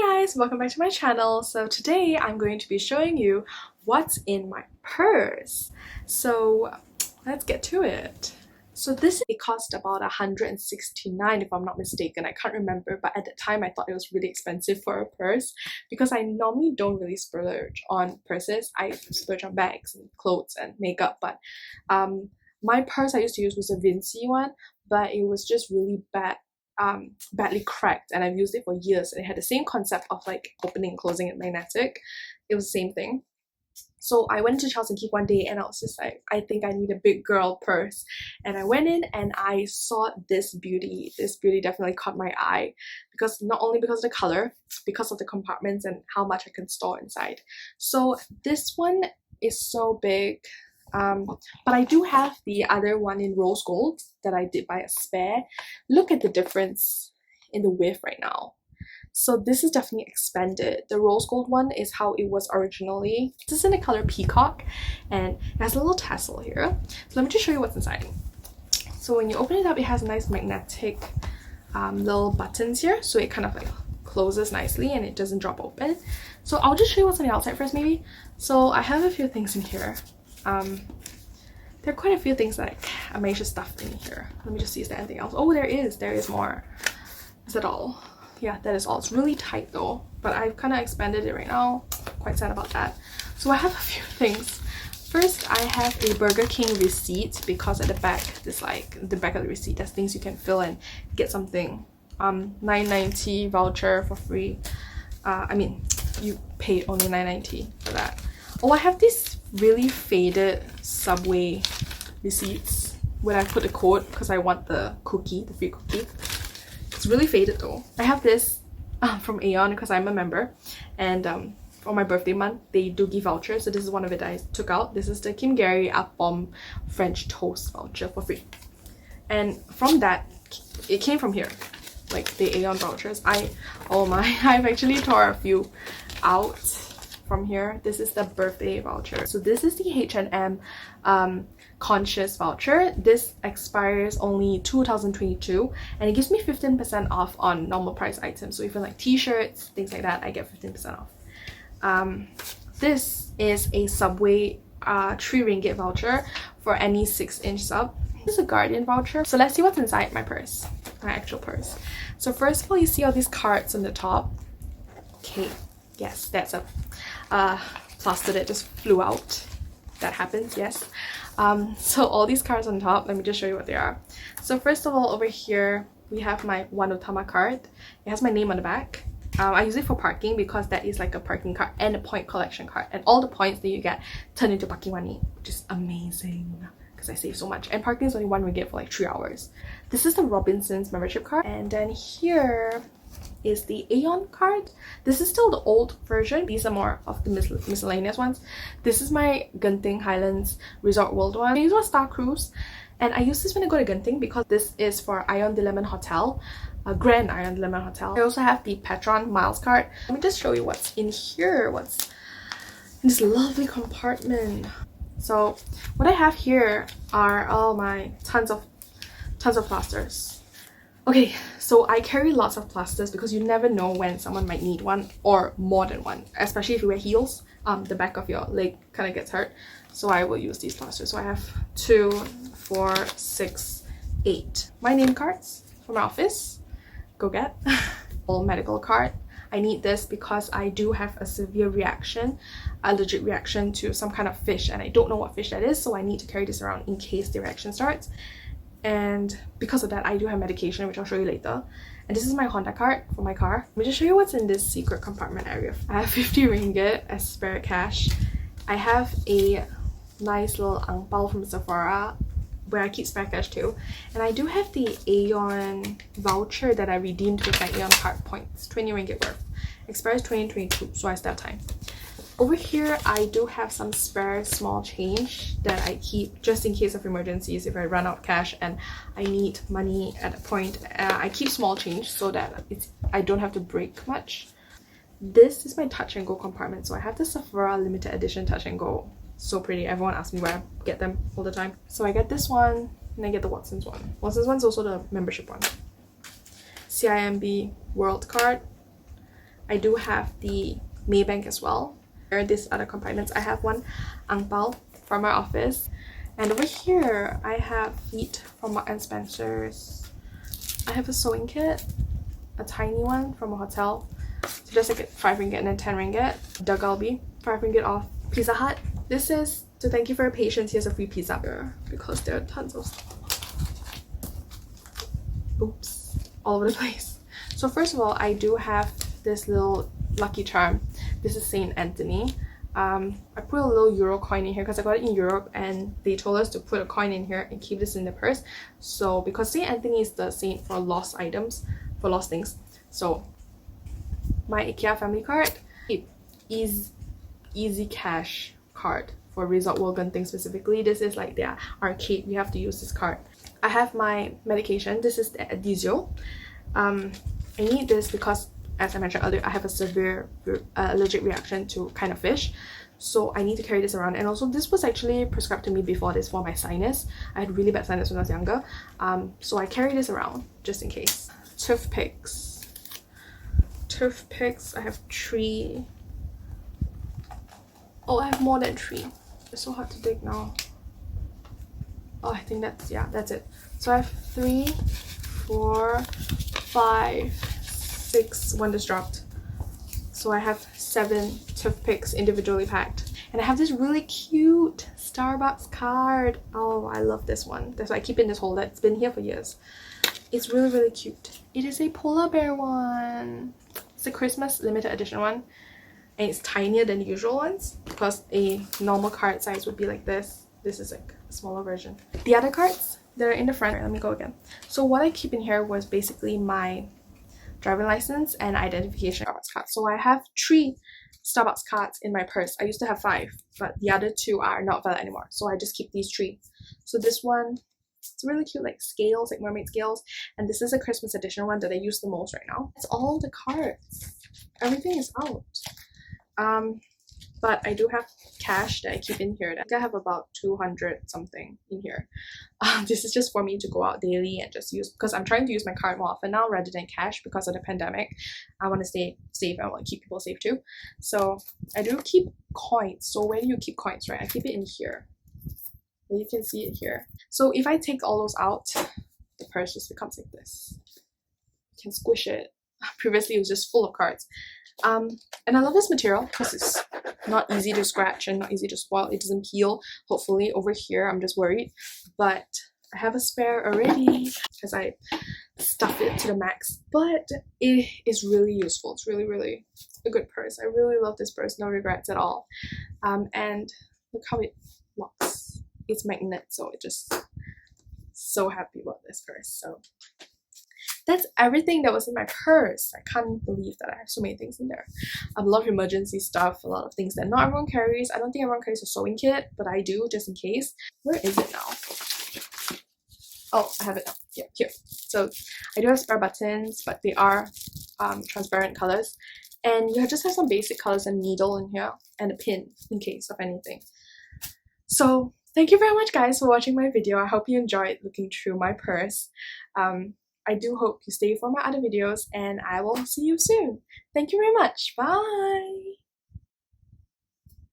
guys, welcome back to my channel. So today I'm going to be showing you what's in my purse. So let's get to it. So it cost about 169 if I'm not mistaken. I can't remember, but at the time I thought it was really expensive for a purse because I normally don't really splurge on purses. I splurge on bags and clothes and makeup, but my purse I used to use was a Vinci one, but it was just really badly cracked, and I've used it for years, and it had the same concept of like opening and closing it magnetic. It was the same thing. So I went to Charles and Keith one day and I was just like, I think I need a big girl purse. And I went in and I saw this beauty. This beauty definitely caught my eye because not only because of the color, because of the compartments and how much I can store inside. So this one is so big. But I do have the other one in rose gold that I did buy a spare. Look at the difference in the width right now. So this is definitely expanded. The rose gold one is how it was originally. This is in the color Peacock and it has a little tassel here. So let me just show you what's inside. So when you open it up, it has nice magnetic little buttons here. So it kind of like closes nicely and it doesn't drop open. So I'll just show you what's on the outside first maybe. So I have a few things in here. There are quite a few things that I managed to stuff in here. Let me just see, is there anything else? Oh, there is more. Is that all? Yeah, that is all. It's really tight though, but I've kind of expanded it right now. Quite sad about that. So I have a few things. First, I have a Burger King receipt because at the back, the back of the receipt, there's things you can fill and get something. $9.90 voucher for free. I mean, you paid only $9.90 for that. Oh, I have these really faded Subway receipts where I put a code because I want the cookie, the free cookie. It's really faded though. I have this from Aeon because I'm a member, and for my birthday month they do give vouchers, so this is one of it I took out. This is the Kim Gary Appam French toast voucher for free, and from that it came from here, like the Aeon vouchers. I've actually tore a few out from here. This is the birthday voucher. So this is the H&M Conscious voucher. This expires only 2022 and it gives me 15% off on normal price items. So if you like t-shirts, things like that, I get 15% off. This is a Subway 3 ringgit voucher for any 6-inch sub. This is a Guardian voucher. So let's see what's inside my purse, my actual purse. So first of all, you see all these cards on the top. Okay, yes, that's a plaster that just flew out. That happens, yes. So all these cards on top, let me just show you what they are. So first of all, over here we have my Wanotama card. It has my name on the back. I use it for parking because that is like a parking card and a point collection card, and all the points that you get turn into parking money, which is amazing because I save so much. And parking is only 1 ringgit for like 3 hours. This is the Robinsons membership card, and then here is the Aeon card. This is still the old version. These are more of the miscellaneous ones. This is my Genting Highlands Resort World one. I use my Star Cruise, and I use this when I go to Genting because this is for Ion de Lemon Hotel, Grand Ion de Lemon Hotel. I also have the Petron Miles card. Let me just show you what's in here, what's in this lovely compartment. So what I have here are all my tons of plasters. Okay, so I carry lots of plasters because you never know when someone might need one or more than one, especially if you wear heels. The back of your leg kind of gets hurt, so I will use these plasters. So I have 2, 4, 6, 8. My name cards from my office, go get. Full medical card. I need this because I do have a severe reaction, allergic reaction to some kind of fish, and I don't know what fish that is, so I need to carry this around in case the reaction starts. And because of that, I do have medication, which I'll show you later. And this is my Honda card for my car. Let me just show you what's in this secret compartment area. I have 50 ringgit as spare cash. I have a nice little ang pao from Sephora where I keep spare cash too. And I do have the Aeon voucher that I redeemed with my Aeon card points, 20 ringgit worth. Expires 2022, so I still have time. Over here, I do have some spare small change that I keep just in case of emergencies. If I run out of cash and I need money at a point, I keep small change so that I don't have to break much. This is my touch and go compartment. So I have the Sephora limited edition touch and go. So pretty. Everyone asks me where I get them all the time. So I get this one and I get the Watsons one. Watsons one's also the membership one. CIMB World card. I do have the Maybank as well. There are these other compartments. I have one ang pao from my office. And over here, I have feet from Marks and Spencer's. I have a sewing kit, a tiny one from a hotel. So just like 5 ringgit and then 10 ringgit. The Galbi, 5 ringgit off. Pizza Hut. This is to thank you for your patience. Here's a free pizza here because there are tons of stuff. Oops, all over the place. So first of all, I do have this little lucky charm. This is Saint Anthony. I put a little euro coin in here because I got it in Europe and they told us to put a coin in here and keep this in the purse. So because Saint Anthony is the saint for lost items, for lost things. So my IKEA family card is Easy Cash card for Resort World Genting specifically. This is like their arcade. We have to use this card. I have my medication. This is the Adizio. I need this because, as I mentioned earlier, I have a severe allergic reaction to kind of fish, so I need to carry this around. And also this was actually prescribed to me before this for my sinus. I had really bad sinus when I was younger, so I carry this around just in case. Toothpicks. I have 3. Oh, I have more than 3. It's so hard to dig now. Oh, I think that's it. So I have 3, 4, 5, 6. One just dropped. So I have 7 toothpicks individually packed. And I have this really cute Starbucks card. Oh, I love this one. That's why I keep it in this holder. It's been here for years. It's really, really cute. It is a polar bear one. It's a Christmas limited edition one. And it's tinier than the usual ones because a normal card size would be like this. This is like a smaller version. The other cards that are in the front, let me go again. So what I keep in here was basically my driving license and identification Starbucks card. So I have 3 Starbucks cards in my purse. I used to have 5, but the other 2 are not valid anymore. So I just keep these 3. So this one, it's really cute, like scales, like mermaid scales. And this is a Christmas edition one that I use the most right now. It's all the cards. Everything is out. But I do have cash that I keep in here. I think I have about 200 something in here. This is just for me to go out daily and just use, because I'm trying to use my card more often now rather than cash because of the pandemic. I want to stay safe. I want to keep people safe too. So I do keep coins. So where do you keep coins, right? I keep it in here. And you can see it here. So if I take all those out, the purse just becomes like this. You can squish it. Previously it was just full of cards. And I love this material because it's not easy to scratch and not easy to spoil. It doesn't peel, hopefully. Over here I'm just worried, but I have a spare already because I stuffed it to the max. But it is really useful. It's really, really a good purse. I really love this purse. No regrets at all. And look how it locks. It's magnet, so it just so happy about this purse. So that's everything that was in my purse. I can't believe that I have so many things in there. A lot of emergency stuff, a lot of things that not everyone carries. I don't think everyone carries a sewing kit, but I do just in case. Where is it now? Oh, I have it now. Yeah, here. So I do have spare buttons, but they are transparent colors. And you just have some basic colors, a needle in here and a pin in case of anything. So thank you very much guys for watching my video. I hope you enjoyed looking through my purse. I do hope you stay for my other videos and I will see you soon. Thank you very much. Bye!